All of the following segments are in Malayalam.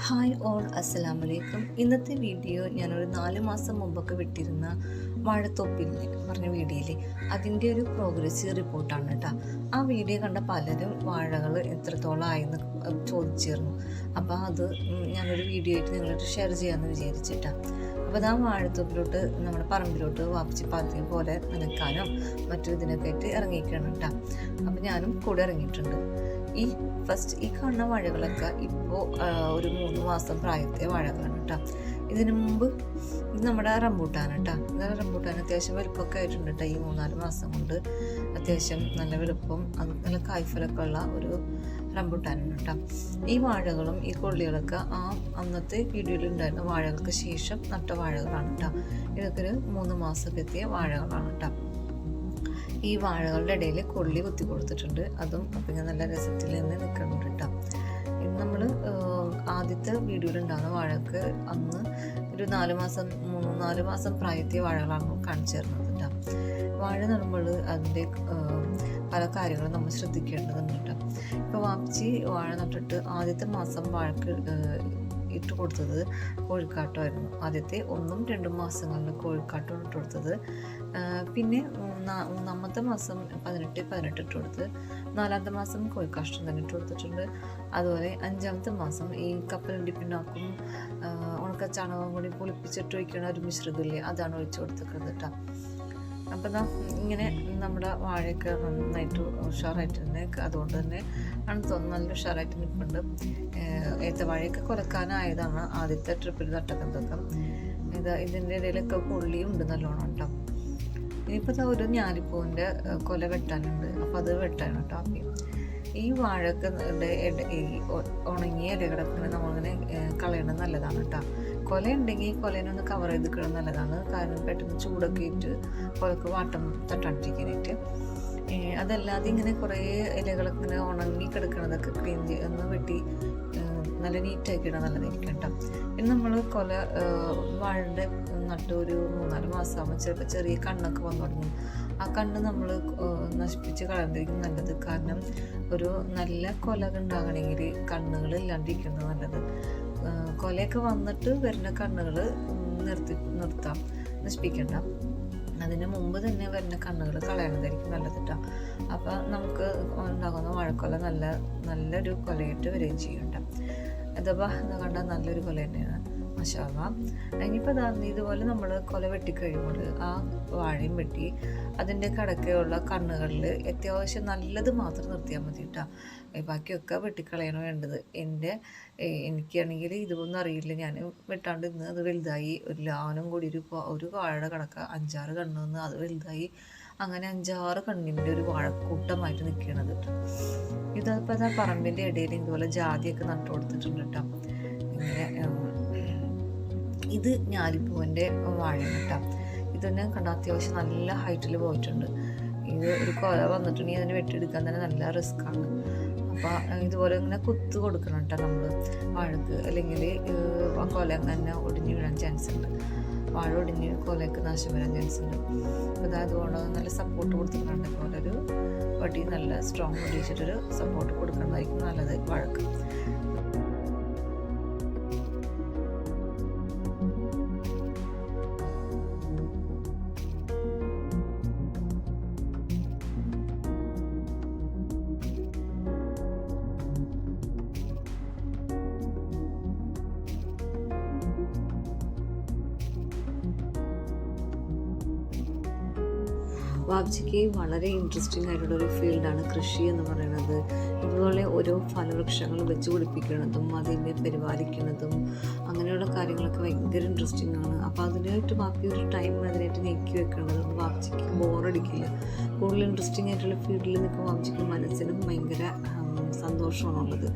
ഹായ് ഓൾ, അസ്സലാമു അലൈക്കും. ഇന്നത്തെ വീഡിയോ ഞാനൊരു 4 മാസം മുമ്പൊക്കെ വിട്ടിരുന്ന വാഴത്തോപ്പില്ലേ പറഞ്ഞ വീഡിയോയിൽ അതിൻ്റെ ഒരു പ്രോഗ്രസ് റിപ്പോർട്ടാണ് കേട്ടോ. ആ വീഡിയോ കണ്ട പലരും വാഴകൾ എത്രത്തോളം ആയെന്ന് ചോദിച്ചിരുന്നു. അപ്പോൾ അത് ഞാനൊരു വീഡിയോ ആയിട്ട് നിങ്ങളോട് ഷെയർ ചെയ്യാമെന്ന് വിചാരിച്ചിട്ടാണ്. അപ്പോൾ ആ വാഴത്തോപ്പിലോട്ട് നമ്മുടെ പറമ്പിലോട്ട് വാപ്പിച്ച് പതിവ് പോലെ നനക്കാനും മറ്റൊരു ഇതിനൊക്കെ ആയിട്ട് ഇറങ്ങിയിരിക്കണം കേട്ടോ. അപ്പോൾ ഞാനും കൂടെ ഇറങ്ങിയിട്ടുണ്ട്. ഈ കാണുന്ന വാഴകളൊക്കെ ഇപ്പോൾ ഒരു 3 മാസം പ്രായത്തെ വാഴകളാണ് കേട്ടോ. ഇതിനു മുമ്പ് ഇത് നമ്മുടെ റംബൂട്ടാണ് കേട്ടോ. ഇത് റംബൂട്ടാൻ അത്യാവശ്യം വലുപ്പമൊക്കെ ആയിട്ടുണ്ട് കേട്ടോ. ഈ 3-4 മാസം കൊണ്ട് അത്യാവശ്യം നല്ല വലുപ്പം നല്ല കായ്ഫലൊക്കെ ഉള്ള ഒരു റംബൂട്ടാനാണ് കേട്ടോ. ഈ വാഴകളും ഈ കൊള്ളികളൊക്കെ അന്നത്തെ വീഡിയോയിൽ ഉണ്ടായിരുന്ന വാഴകൾക്ക് ശേഷം നട്ട വാഴകളാണ് കേട്ടോ. ഇതൊക്കെ ഒരു 3 മാസമൊക്കെ എത്തിയ വാഴകളാണ് കേട്ടോ. ഈ വാഴകളുടെ ഇടയിൽ കൊള്ളി കുത്തി കൊടുത്തിട്ടുണ്ട്. അതും അപ്പം ഇങ്ങനെ നല്ല രസത്തിൽ തന്നെ നിൽക്കുന്നുണ്ട് കേട്ടോ. ഇത് നമ്മൾ ആദ്യത്തെ വീഡിയോയിലുണ്ടാകുന്ന വാഴക്ക് അന്ന് ഒരു 3-4 മാസം പ്രായത്തിയ വാഴകളാണ് കാണിച്ചു തരുന്നത് കേട്ടോ. വാഴ നടുമ്പോൾ അതിൻ്റെ പല കാര്യങ്ങളും നമ്മൾ ശ്രദ്ധിക്കേണ്ടതുണ്ട് കേട്ടോ. ഇപ്പോൾ വാപ്പിച്ചി വാഴ നട്ടിട്ട് ആദ്യത്തെ മാസം വാഴക്ക് ഇട്ട് കൊടുത്തത് കോഴിക്കാട്ടമായിരുന്നു. ആദ്യത്തെ 1-2 മാസങ്ങളിൽ കോഴിക്കാട്ടം ഇട്ട് കൊടുത്തത്. പിന്നെ 3-ാമത്തെ മാസം 18 ഇട്ട് കൊടുത്ത്, 4-ാമത്തെ മാസം കോഴിക്കാഷ്ടം തന്നെ ഇട്ട് കൊടുത്തിട്ടുണ്ട്. അതുപോലെ 5-ാമത്തെ മാസം ഈ കപ്പലണ്ടി പിണ്ണാക്കും ഉണക്ക ചാണകവും കൂടി പുളിപ്പിച്ചിട്ട് ഒഴിക്കണ ഒരു മിശ്രിതമില്ലേ, അതാണ് ഒഴിച്ചു കൊടുത്തിട്ടുണ്ട് കേട്ടോ. അപ്പം ഇങ്ങനെ നമ്മുടെ വാഴയൊക്കെ നന്നായിട്ട് ഉഷാറായിട്ട് തന്നെ, അതുകൊണ്ട് തന്നെ ആണ് തോന്നുന്നു നല്ല ഉഷാറായിട്ട് നിൽപ്പുണ്ട്. ഏത്തവാഴയൊക്കെ കൊലക്കാനായതാണ് ആദ്യത്തെ ട്രിപ്പിൽ നട്ടക്കുന്നതൊക്കെ. ഇതിൻ്റെ ഇടയിലൊക്കെ കൊള്ളിയുണ്ട് നല്ലോണം കേട്ടോ. ഇനിയിപ്പോൾ ഒരു ഞാലിപ്പൂവിൻ്റെ കൊല വെട്ടാനുണ്ട്, അപ്പോൾ അത് വെട്ടാണ് കേട്ടോ. ഈ വാഴക്ക് ഉണങ്ങിയ ഇലകളൊക്കെ നമ്മളിങ്ങനെ കളയണത് നല്ലതാണ് കേട്ടോ. കൊല ഉണ്ടെങ്കിൽ കൊലേനൊന്ന് കവർ ചെയ്ത് കിടന്നത് നല്ലതാണ്. കാരണം പെട്ടെന്ന് ചൂടൊക്കെ ഇട്ട് കൊലക്ക് വാട്ടം തട്ടാണ്ടിരിക്കാനായിട്ട്. അതല്ലാതെ ഇങ്ങനെ കുറേ ഇലകളൊക്കെ ഇങ്ങനെ ഉണങ്ങി കിടക്കണതൊക്കെ ക്ലീൻ ഒന്ന് വെട്ടി നല്ല നീറ്റാക്കി ഇടാൻ നല്ലതായിരിക്കും കേട്ടോ. പിന്നെ നമ്മൾ വാഴയുടെ നട്ട് ഒരു 3-4 മാസമാകുമ്പോൾ ചിലപ്പോൾ ചെറിയ കണ്ണൊക്കെ വന്നു തുടങ്ങും. ആ കണ്ണ് നമ്മൾ നശിപ്പിച്ച് കളയാണ്ടിരിക്കും നല്ലത്. കാരണം ഒരു നല്ല കൊല ഉണ്ടാകണമെങ്കിൽ കണ്ണുകൾ ഇല്ലാണ്ടിരിക്കുന്നത് നല്ലത്. കൊലയൊക്കെ വന്നിട്ട് വരുന്ന കണ്ണുകൾ നിർത്താം, നശിപ്പിക്കണ്ട. അതിന് മുമ്പ് തന്നെ വരുന്ന കണ്ണുകൾ കളയണതായിരിക്കും നല്ലത് കേട്ടോ. അപ്പോൾ നമുക്ക് ഉണ്ടാകുന്ന വാഴക്കൊല നല്ലൊരു കൊലയിട്ട് വരികയും ചെയ്യണ്ട. ഇതപ്പോൾ കണ്ടാൽ നല്ലൊരു കൊല തന്നെയാണ്, മാഷാ അല്ലാഹ്. ഇനിയിപ്പോൾ ഇതുപോലെ നമ്മൾ കൊല വെട്ടിക്കഴിയുമ്പോൾ ആ വാഴയും വെട്ടി അതിൻ്റെ കടക്കയുള്ള കണ്ണുകളിൽ അത്യാവശ്യം നല്ലത് മാത്രം നിർത്തിയാൽ മതി കേട്ടോ. ബാക്കിയൊക്കെ വെട്ടിക്കളയാണ് വേണ്ടത്. എനിക്കാണെങ്കിൽ ഇതൊന്നും അറിയില്ല, ഞാൻ വെട്ടാണ്ട് ഇന്ന് അത് വലുതായി. ഒരു ലാനും കൂടി ഒരു വാഴയുടെ കടക്ക 5-6 കണ്ണ് നിന്ന് അത് വലുതായി. അങ്ങനെ 5-6 കണ്ണിൻ്റെ ഒരു വാഴക്കൂട്ടമായിട്ട് നിൽക്കണത് കേട്ടോ. ഇതിപ്പോൾ പറമ്പിൻ്റെ ഇടയിൽ ഇതുപോലെ ജാതിയൊക്കെ നട്ടു കൊടുത്തിട്ടുണ്ട് കേട്ടോ. ഇങ്ങനെ ഇത് ഞാലിപ്പൂവിൻ്റെ വാഴയാണ് കേട്ടോ. ഇതന്നെ കണ്ട അത്യാവശ്യം നല്ല ഹൈറ്റിൽ പോയിട്ടുണ്ട്. ഇത് ഒരു കൊല വന്നിട്ടുണ്ടെങ്കിൽ അതിനെ വെട്ടിയെടുക്കാൻ തന്നെ നല്ല റിസ്ക്കാണ്. അപ്പോൾ ഇതുപോലെ ഇങ്ങനെ കുത്ത് കൊടുക്കണം കേട്ടോ നമ്മൾ വാഴക്ക്, അല്ലെങ്കിൽ ആ കൊല തന്നെ ഒടിഞ്ഞു വീഴാൻ ചാൻസ് ഉണ്ട്. വാഴ ഒടിഞ്ഞ് കൊലയ്ക്ക് നാശം വരാൻ ചാൻസ് ഉണ്ട്. അപ്പോൾ അതുകൊണ്ട് നല്ല സപ്പോർട്ട് കൊടുത്തിട്ടുണ്ട്. അതുപോലെ ഒരു വടി നല്ല സ്ട്രോങ് വടി വെച്ചിട്ടൊരു സപ്പോർട്ട് കൊടുക്കുന്നതായിരിക്കും നല്ലത് വാഴക്ക്. വാപ്ചിക്ക് വളരെ ഇൻട്രസ്റ്റിംഗ് ആയിട്ടുള്ളൊരു ഫീൽഡാണ് കൃഷി എന്ന് പറയുന്നത്. ഇതുപോലെ ഓരോ ഫലവൃക്ഷങ്ങൾ വെച്ച് പിടിപ്പിക്കുന്നതും അതിനെ പരിപാലിക്കുന്നതും അങ്ങനെയുള്ള കാര്യങ്ങളൊക്കെ ഭയങ്കര ഇൻട്രസ്റ്റിംഗ് ആണ്. അപ്പോൾ അതിനായിട്ട് ബാക്കി ഒരു ടൈം അതിനായിട്ട് നീക്കി വെക്കേണ്ടത് വാപ്ചിക്ക് ബോറടിക്കില്ല. കൂടുതൽ ഇൻട്രസ്റ്റിംഗ് ആയിട്ടുള്ള ഫീൽഡിൽ നിൽക്കുമ്പോൾ വാപ്ചിക്ക് മനസ്സിനും ഭയങ്കര സന്തോഷമാണുള്ളത്.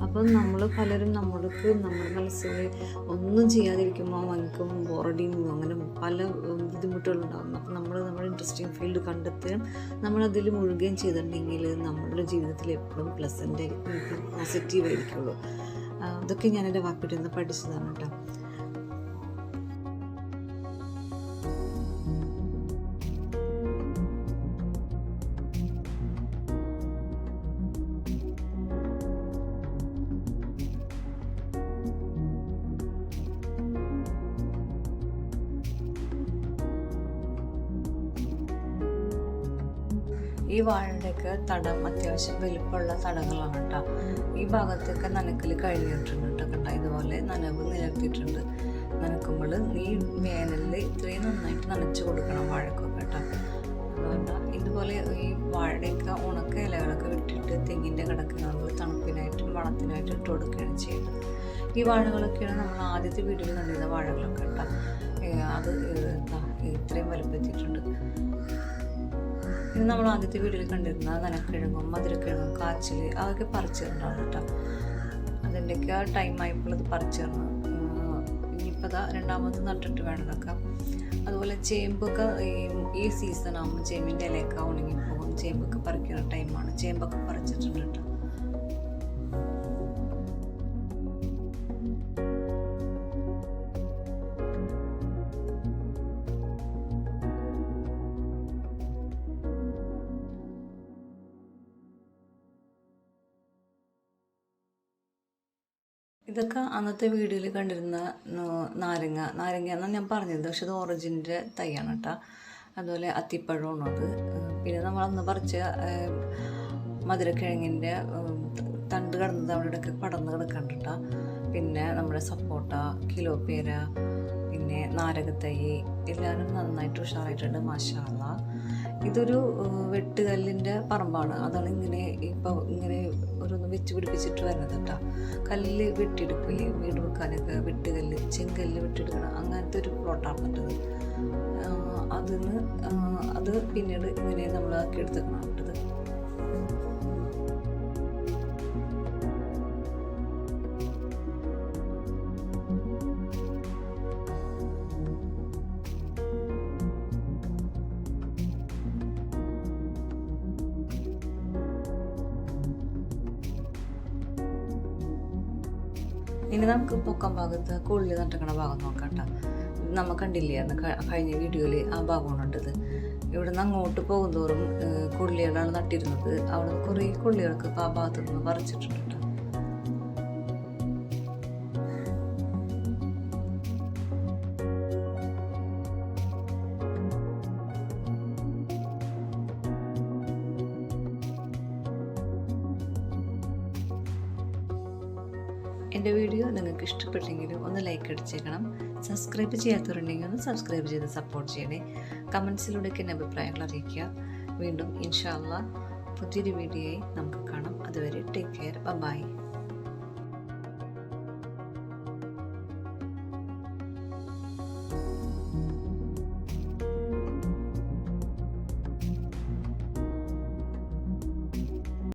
അപ്പം പലരും നമ്മുടെ മനസ്സിൽ ഒന്നും ചെയ്യാതിരിക്കുമ്പോൾ ഭയങ്കര ബോറടിയും അങ്ങനെ പല ബുദ്ധിമുട്ടുകളുണ്ടാകും. അപ്പം നമ്മുടെ ഇൻട്രസ്റ്റിംഗ് ഫീൽഡ് കണ്ടെത്തുകയും നമ്മളതിൽ മുഴുകുകയും ചെയ്തിട്ടുണ്ടെങ്കിൽ നമ്മുടെ ജീവിതത്തിൽ എപ്പോഴും പ്ലസൻ്റ് ആയിരിക്കും, പോസിറ്റീവ് ആയിരിക്കുള്ളൂ. അതൊക്കെ ഞാൻ എൻ്റെ വാക്കിട്ട് നിന്ന് പഠിച്ചതാണ് കേട്ടോ. ഈ വാഴയുടെയൊക്കെ തടം അത്യാവശ്യം വലിപ്പമുള്ള തടങ്ങളാണ് കേട്ടോ. ഈ ഭാഗത്തൊക്കെ നനക്കൽ കഴിഞ്ഞിട്ടുണ്ട് കേട്ടോ. കണ്ട ഇതുപോലെ നനവ് നിലർത്തിയിട്ടുണ്ട്. നനക്കുമ്പോൾ ഈ വേനലിൽ ഇത്രയും നന്നായിട്ട് നനച്ചു കൊടുക്കണം വാഴക്കൊക്കെ കേട്ടോ. അതുകൊണ്ട് ഇതുപോലെ ഈ വാഴയൊക്കെ ഉണക്ക ഇലകളൊക്കെ വിട്ടിട്ട് തെങ്ങിൻ്റെ കിടക്ക് നമ്മൾ തണുപ്പിനായിട്ടും വളത്തിനായിട്ടും ഇട്ട് കൊടുക്കുകയാണ് ചെയ്യുന്നത്. ഈ വാഴകളൊക്കെയാണ് നമ്മൾ ആദ്യത്തെ വീഡിയോയിൽ കണ്ടിരുന്ന വാഴകളൊക്കെ കേട്ടോ. അത് ഇത്രയും വലുപ്പത്തിയിട്ടുണ്ട്. ഇത് നമ്മൾ ആദ്യത്തെ വീഡിയോയിൽ കണ്ടിരുന്ന നനക്കിഴങ്ങും മധുരക്കിഴങ്ങും കാച്ചിൽ അതൊക്കെ പറിച്ചിട്ടുണ്ടാവും കേട്ടോ. അതിൻ്റെയൊക്കെ ടൈം ആയപ്പോൾ അത് പറിച്ചിടണം. ഇനിയിപ്പോൾ അതാ രണ്ടാമത് നട്ടിട്ട് വേണം ഇതൊക്കെ. അതുപോലെ ചേമ്പൊക്കെ ഈ സീസൺ ആകുമ്പോൾ ചേമ്പിൻ്റെ ഇലയൊക്കെ ഉണങ്ങിപ്പോകും. ചേമ്പൊക്കെ പറിക്കുന്ന ടൈമാണ്. ചേമ്പൊക്കെ പറിച്ചിട്ടുണ്ട് കേട്ടോ. ഇതൊക്കെ അന്നത്തെ വീഡിയോയിൽ കണ്ടിരുന്ന നാരങ്ങ എന്നാണ് ഞാൻ പറഞ്ഞത്. പക്ഷെ ഇത് ഓറഞ്ചിൻ്റെ തൈയാണ് കേട്ടോ. അതുപോലെ അത്തിപ്പഴമാണ് അത്. പിന്നെ നമ്മൾ അന്ന് പറിച്ച മധുരക്കിഴങ്ങിൻ്റെ തണ്ട് കിടന്നത് അവിടെ ഇടയ്ക്ക് പടർന്ന് കിടക്കുന്നുണ്ട് കേട്ടോ. പിന്നെ നമ്മുടെ സപ്പോട്ട, കിലോ പേര, പിന്നെ നാരകത്തൈ എല്ലാവരും നന്നായിട്ട് ഉഷാറായിട്ടുണ്ട് മാഷാ അല്ലാഹ്. ഇതൊരു വെട്ടുകല്ലിൻ്റെ പറമ്പാണ്. അതാണ് ഇപ്പോൾ ഇങ്ങനെ ഓരോന്ന് വെച്ച് പിടിപ്പിച്ചിട്ട് വരുന്നത് കേട്ടോ. കല്ല് വെട്ടിയെടുക്കില്ലേ വീട് വെക്കാനൊക്കെ വെട്ടുകല്ല്, ചെങ്കല്ല് വെട്ടിയെടുക്കണം, അങ്ങനത്തെ ഒരു പ്ലോട്ടാണ് കേട്ടത്. അത് പിന്നീട് ഇങ്ങനെ നമ്മൾ ആക്കി എടുത്തേക്കണം കേട്ടത്. ഇനി നമുക്ക് പൊക്കം ഭാഗത്ത് കൊള്ളി നട്ടിക്കണ ഭാഗം നോക്കാം കേട്ടോ. നമ്മൾ കണ്ടില്ലേ അന്ന് കഴിഞ്ഞ വീഡിയോയിൽ ആ ഭാഗമാണുണ്ടത്. ഇവിടെ നിന്ന് അങ്ങോട്ട് പോകുന്തോറും കൊള്ളികളാണ് നട്ടിരുന്നത്. അവിടെ നിന്ന് കുറേ കൊള്ളികൾക്ക് ഇപ്പോൾ ആ ഭാഗത്തു നിന്ന് പറിച്ചിട്ടുണ്ട് കേട്ടോ. എൻ്റെ വീഡിയോ നിങ്ങൾക്ക് ഇഷ്ടപ്പെട്ടെങ്കിൽ ഒന്ന് ലൈക്ക് അടിച്ചേക്കണം. സബ്സ്ക്രൈബ് ചെയ്യാത്തവരുണ്ടെങ്കിൽ ഒന്ന് സബ്സ്ക്രൈബ് ചെയ്ത് സപ്പോർട്ട് ചെയ്യണേ. കമൻസിലൂടെയൊക്കെ എൻ്റെ അഭിപ്രായങ്ങൾ അറിയിക്കുക. വീണ്ടും ഇൻഷാ അല്ലാഹ് പുതിയൊരു വീഡിയോയായി നമുക്ക് കാണാം. അതുവരെ ടേക്ക് കെയർ. ബൈ.